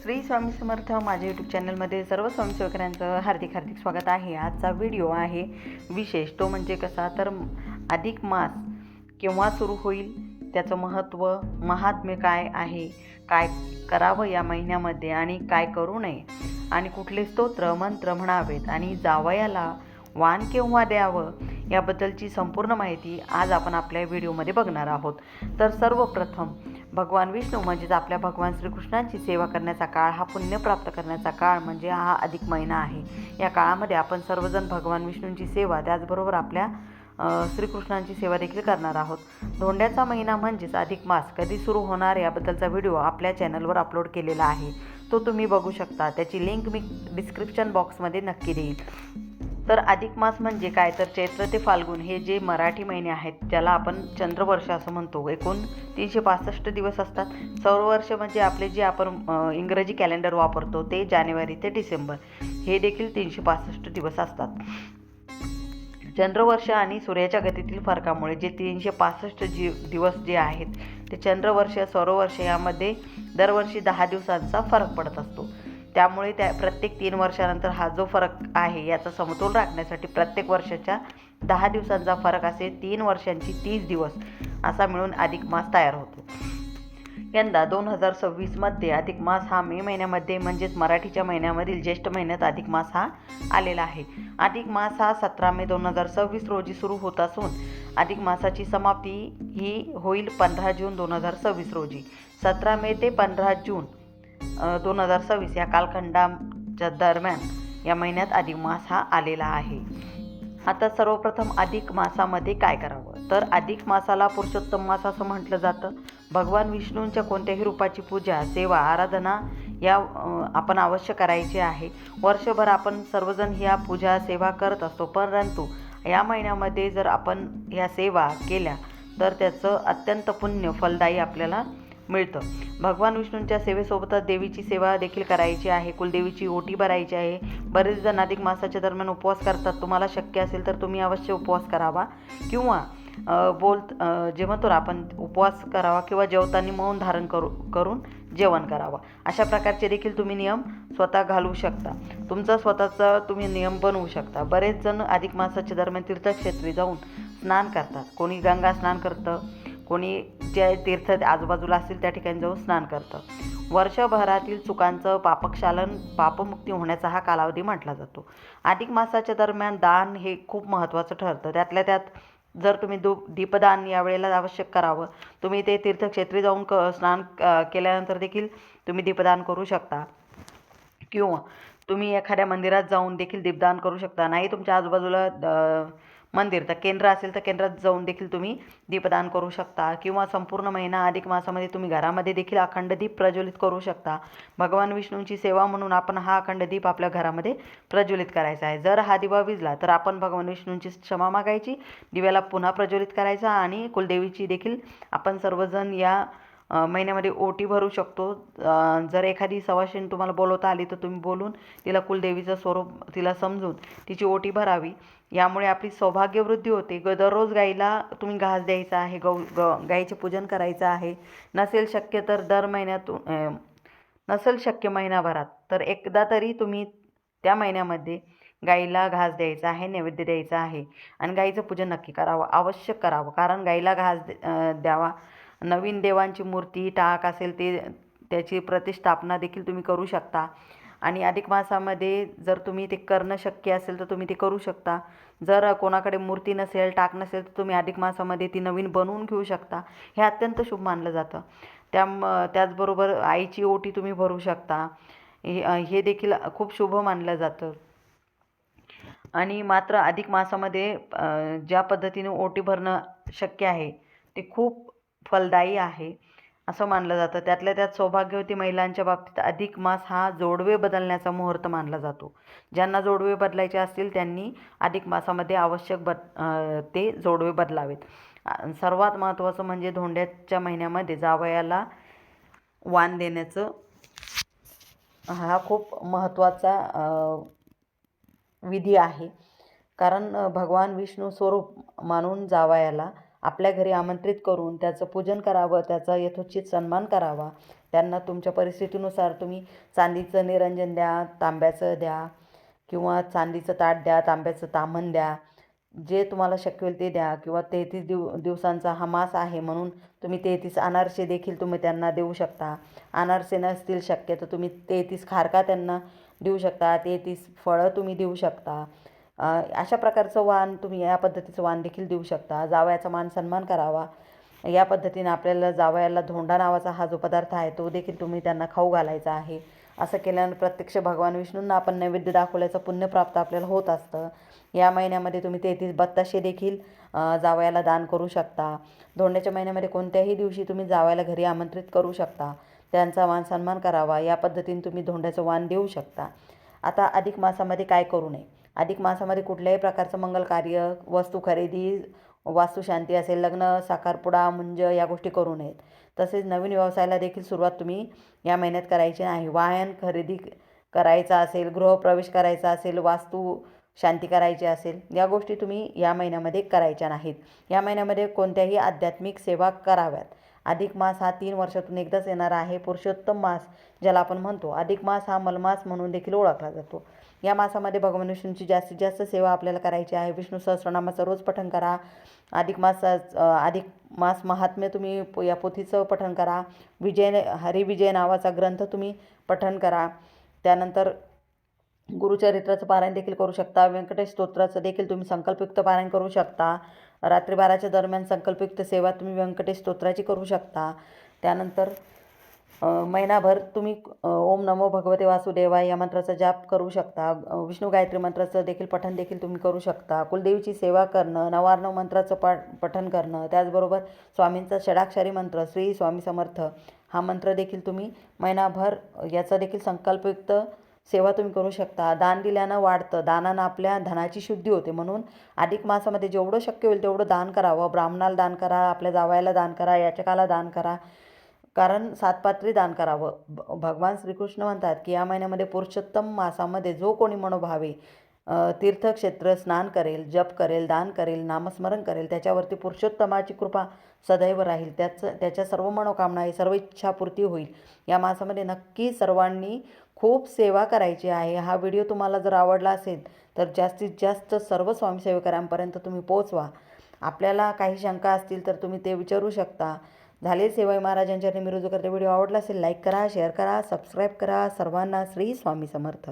श्री स्वामी समर्थ माझ्या यूट्यूब चॅनलमध्ये सर्व स्वयंसेवकांचं हार्दिक स्वागत आहे। आजचा व्हिडिओ आहे विशेष, तो म्हणजे कसा तर अधिक मास केव्हा सुरू होईल, त्याचं महत्त्व महात्म्य काय आहे, काय करावं या महिन्यामध्ये आणि काय करू नये, आणि कुठले स्तोत्र मंत्र म्हणावेत आणि जावयाला वाण केव्हा द्यावं याबद्दलची संपूर्ण माहिती आज आपण आपल्या व्हिडिओमध्ये बघणार आहोत। तर सर्वप्रथम भगवान विष्णू म्हणजेच आपल्या भगवान श्रीकृष्णांची सेवा करण्याचा काळ, हा पुण्य प्राप्त करण्याचा काळ म्हणजे हा अधिक महिना आहे। या काळामध्ये आपण सर्वजण भगवान विष्णूंची सेवा, त्याचबरोबर आपल्या श्रीकृष्णांची सेवा देखील करणार आहोत। धोंड्याचा महिना म्हणजेच अधिक मास कधी सुरू होणार याबद्दलचा व्हिडिओ आपल्या चॅनलवर अपलोड केलेला आहे, तो तुम्ही बघू शकता। त्याची लिंक मी डिस्क्रिप्शन बॉक्समध्ये नक्की देईल। तर अधिक मास म्हणजे काय तर चैत्र ते फाल्गुन हे जे मराठी महिने आहेत ज्याला आपण चंद्रवर्ष असं म्हणतो, एकूण 365 दिवस असतात। सौरवर्ष म्हणजे आपले जे आपण इंग्रजी कॅलेंडर वापरतो ते जानेवारी ते डिसेंबर, हे देखील 365 दिवस असतात। चंद्रवर्ष आणि सूर्याच्या गतीतील फरकामुळे जे 365 दिवस जे आहेत ते चंद्रवर्ष सौरवर्ष यामध्ये दरवर्षी 10 दिवसांचा फरक पडत असतो। त्यामुळे प्रत्येक 3 वर्षानंतर हा जो फरक आहे याचा समतोल राखण्यासाठी प्रत्येक वर्षाच्या 10 दिवसांचा फरक असे 3 वर्षांची 30 दिवस असा मिळून अधिक मास तयार होतो। यंदा 2026 मध्ये अधिक मास हा मे महिन्यामध्ये म्हणजेच मराठीच्या महिन्यामधील ज्येष्ठ महिन्यात अधिक मास हा आलेला आहे। अधिक मास हा 17 मे 2026 रोजी सुरू होत असून अधिक मासाची समाप्ती ही होईल 15 जून 2026 रोजी। 17 मे ते 15 जून 2026 या कालखंडाच्या दरम्यान या महिन्यात अधिक मास हा आलेला आहे। आता सर्वप्रथम अधिक मासामध्ये काय करावं तर अधिक मासाला पुरुषोत्तम मास असं म्हटलं जातं। भगवान विष्णूंच्या कोणत्याही रूपाची पूजा, सेवा, आराधना या आपण अवश्य करायची आहे। वर्षभर आपण सर्वजण ह्या पूजा सेवा करत असतो, परंतु या महिन्यामध्ये जर आपण ह्या सेवा केल्या तर त्याचं अत्यंत पुण्य फलदायी आपल्याला मिळतं। भगवान विष्णूंच्या सेवेसोबतच देवीची सेवा देखील करायची आहे, कुलदेवीची ओटी भरायची आहे। बरेच जण अधिक मासाच्या दरम्यान उपवास करतात, तुम्हाला शक्य असेल तर तुम्ही अवश्य उपवास करावा किंवा जे म्हणतो ना आपण उपवास करावा किंवा जेवताना मौन धारण करून जेवण करावं। अशा प्रकारचे देखील तुम्ही नियम स्वतः घालू शकता, तुमचा स्वतःचा तुम्ही नियम बनवू शकता। बरेच जण अधिक मासाच्या दरम्यान तीर्थक्षेत्री जाऊन स्नान करतात, कोणी गंगा स्नान करतं, कोणी जे तीर्थ आजूबाजूला असतील त्या ठिकाणी जाऊन स्नान करतं। वर्षभरातील चुकांचं पापक्षालन, पापमुक्ती होण्याचा हा कालावधी म्हटला जातो। अधिक मासाच्या दरम्यान दान हे खूप महत्त्वाचं ठरतं, त्यातल्या त्यात जर तुम्ही दीपदान यावेळेला आवश्यक करावं। तुम्ही ते तीर्थक्षेत्री जाऊन स्नान केल्यानंतर देखील तुम्ही दीपदान करू शकता किंवा तुम्ही एखाद्या मंदिरात जाऊन देखील दीपदान करू शकता। नाही तुमच्या आजूबाजूला मंदिर तर केंद्र असेल तर केंद्रात जाऊन देखील तुम्ही दीपदान करू शकता किंवा संपूर्ण महिना अधिक मासामध्ये तुम्ही घरामध्ये देखील अखंड दीप प्रज्वलित करू शकता। भगवान विष्णूंची सेवा म्हणून आपण हा अखंड दीप आपल्या घरामध्ये प्रज्वलित करायचा आहे। जर हा दिवा विझला तर आपण भगवान विष्णूंची क्षमा मागायची, दिव्याला पुन्हा प्रज्वलित करायचा आणि कुलदेवीची देखील आपण सर्वजण या महिन्यामध्ये ओटी भरू शकतो। जर एखादी सवाशीण तुम्हाला बोलवता आली तर तुम्ही बोलून तिला कुलदेवीचं स्वरूप तिला समजून तिची ओटी भरावी, यामुळे आपली सौभाग्यवृद्धी होते। दररोज गाईला तुम्ही घास द्यायचा आहे, गाईचे पूजन करायचं आहे। नसेल शक्य तर दर महिन्यातून नसेल शक्य महिनाभरात तर एकदा तरी तुम्ही त्या महिन्यामध्ये गाईला घास द्यायचा आहे, नैवेद्य द्यायचा आहे आणि गाईचं पूजन नक्की करावं, आवश्यक करावं। कारण गाईला घास द्यावा, नवीन देवांची मूर्ती टाक असेल ते त्याची प्रतिष्ठापना देखील तुम्ही करू शकता आणि अधिक मासामध्ये जर तुम्ही ते करणं शक्य असेल तर तुम्ही ते करू शकता। जर कोणाकडे मूर्ती नसेल, टाक नसेल तर तुम्ही अधिक मासामध्ये ती नवीन बनवून घेऊ शकता, हे अत्यंत शुभ मानलं जातं। त्याचबरोबर आईची ओटी तुम्ही भरू शकता, हे देखील खूप शुभ मानलं जातं। आणि मात्र अधिक मासामध्ये ज्या पद्धतीने ओटी भरणं शक्य आहे ते खूप फलदायी आहे असं मानलं जातं। त्यातल्या त्यात सौभाग्यवती महिलांच्या बाबतीत अधिक मास हा जोडवे बदलण्याचा मुहूर्त मानला जातो। ज्यांना जोडवे बदलायचे असतील त्यांनी अधिक मासामध्ये आवश्यक ते जोडवे बदलावेत। सर्वात महत्त्वाचं म्हणजे धोंड्याच्या महिन्यामध्ये जावयाला वाण देण्याचं हा खूप महत्त्वाचा विधी आहे। कारण भगवान विष्णू स्वरूप मानून जावयाला आपल्या घरी आमंत्रित करून त्याचं पूजन करावं, त्याचा यथोचित सन्मान करावा, त्यांना तुमच्या परिस्थितीनुसार तुम्ही चांदीचं निरंजन द्या, तांब्याचं द्या किंवा चांदीचं ताट द्या, तांब्याचं ताम्हण द्या, जे तुम्हाला शक्य होईल ते द्या. किंवा 33 दिवसांचा हा मास आहे म्हणून तुम्ही 33 अनारसे देखील तुम्ही त्यांना देऊ शकता. अनारसे नसतील शक्य तर तुम्ही 33 खारका त्यांना देऊ शकता, 33 फळं तुम्ही देऊ शकता. अशा प्रकारचं वाण तुम्ही या पद्धतीचं वाण देखील देऊ शकता. जावयाचा मान सन्मान करावा या पद्धतीने आपल्याला जावयाला धोंडा नावाचा हा जो पदार्थ आहे तो देखील तुम्ही त्यांना खाऊ घालायचा आहे. असं केल्यानं प्रत्यक्ष भगवान विष्णूंना आपण नैवेद्य दाखवल्याचं पुण्य प्राप्त आपल्याला होत असतं. या महिन्यामध्ये तुम्ही 33 बत्ताशे देखील जावयाला दान करू शकता. धोंड्याच्या महिन्यामध्ये कोणत्याही दिवशी तुम्ही जावयाला घरी आमंत्रित करू शकता, त्यांचा मान सन्मान करावा या पद्धतीने तुम्ही धोंड्याचं वाण देऊ शकता. आता अधिक मासामध्ये काय करू नये? अधिक मासामध्ये कुठल्याही प्रकारचं मंगल कार्य, वस्तू खरेदी, वास्तुशांती असेल, लग्न, साखरपुडा, मुंज या गोष्टी करू नयेत. तसेच नवीन व्यवसायाला देखील सुरुवात तुम्ही या महिन्यात करायची नाही. वाहन खरेदी करायचा असेल, गृहप्रवेश करायचा असेल, वास्तू शांती करायची असेल, या गोष्टी तुम्ही या महिन्यामध्ये करायच्या नाहीत. या महिन्यामध्ये कोणत्याही आध्यात्मिक सेवा कराव्यात. अधिक मास हा 3 वर्षातून एकदाच येणारा आहे. पुरुषोत्तम मास ज्याला आपण म्हणतो. अधिक मास हा मलमास म्हणून देखील ओळखला जातो. या मासामध्ये भगवान विष्णूंची जास्तीत जास्त सेवा आपल्याला करायची आहे. विष्णू सहस्रनामाचं रोज पठण करा. अधिक मास महात्म्य तुम्ही या पोथीचं पठण करा. हरिविजय नावाचा ग्रंथ तुम्ही पठण करा. त्यानंतर गुरुचरित्राचं पारायण देखील करू शकता. व्यंकटेश स्तोत्राचं देखील तुम्ही संकल्पयुक्त पारायण करू शकता. रात्री 12च्या दरम्यान संकल्पयुक्त सेवा तुम्ही व्यंकटेश स्तोत्राची करू शकता. त्यानंतर महिनाभर तुम्ही ओम नमो भगवते वासुदेवाय या मंत्राचा जाप करू शकता. विष्णू गायत्री मंत्राचं देखील पठण देखील तुम्ही करू शकता. कुलदेवीची सेवा करणं, नवार्णव मंत्राचं पठण करणं, त्याचबरोबर स्वामींचा षडाक्षरी मंत्र श्री स्वामी समर्थ हा मंत्र देखील तुम्ही महिनाभर याचा देखील संकल्पयुक्त सेवा तुम्ही करू शकता. दान दिल्यानं वाढतं, दानानं आपल्या धनाची शुद्धी होते. म्हणून अधिक मासामध्ये जेवढं शक्य होईल तेवढं दान करावं. ब्राह्मणाला दान करा, आपल्या जावयाला दान करा, याचकाला दान करा, कारण 7 पात्री दान करावं. भगवान श्रीकृष्ण म्हणतात की या महिन्यामध्ये पुरुषोत्तम मासामध्ये जो कोणी मनोभावे तीर्थक्षेत्र स्नान करेल, जप करेल, दान करेल, नामस्मरण करेल, त्याच्यावरती पुरुषोत्तमाची कृपा सदैव राहील. त्याच्या सर्व मनोकामना, सर्व इच्छापूर्ती होईल. या मासामध्ये नक्की सर्वांनी खूप सेवा करायची आहे. हा व्हिडिओ तुम्हाला जर आवडला असेल तर जास्तीत जास्त सर्व स्वामीसेवकांपर्यंत तुम्ही पोहोचवा. आपल्याला काही शंका असतील तर तुम्ही ते विचारू शकता. झाले सेवाई महाराजांच्या मी रुजू करते. व्हिडिओ आवडला असेल लाईक करा, शेअर करा, सबस्क्राईब करा. सर्वांना श्री स्वामी समर्थ.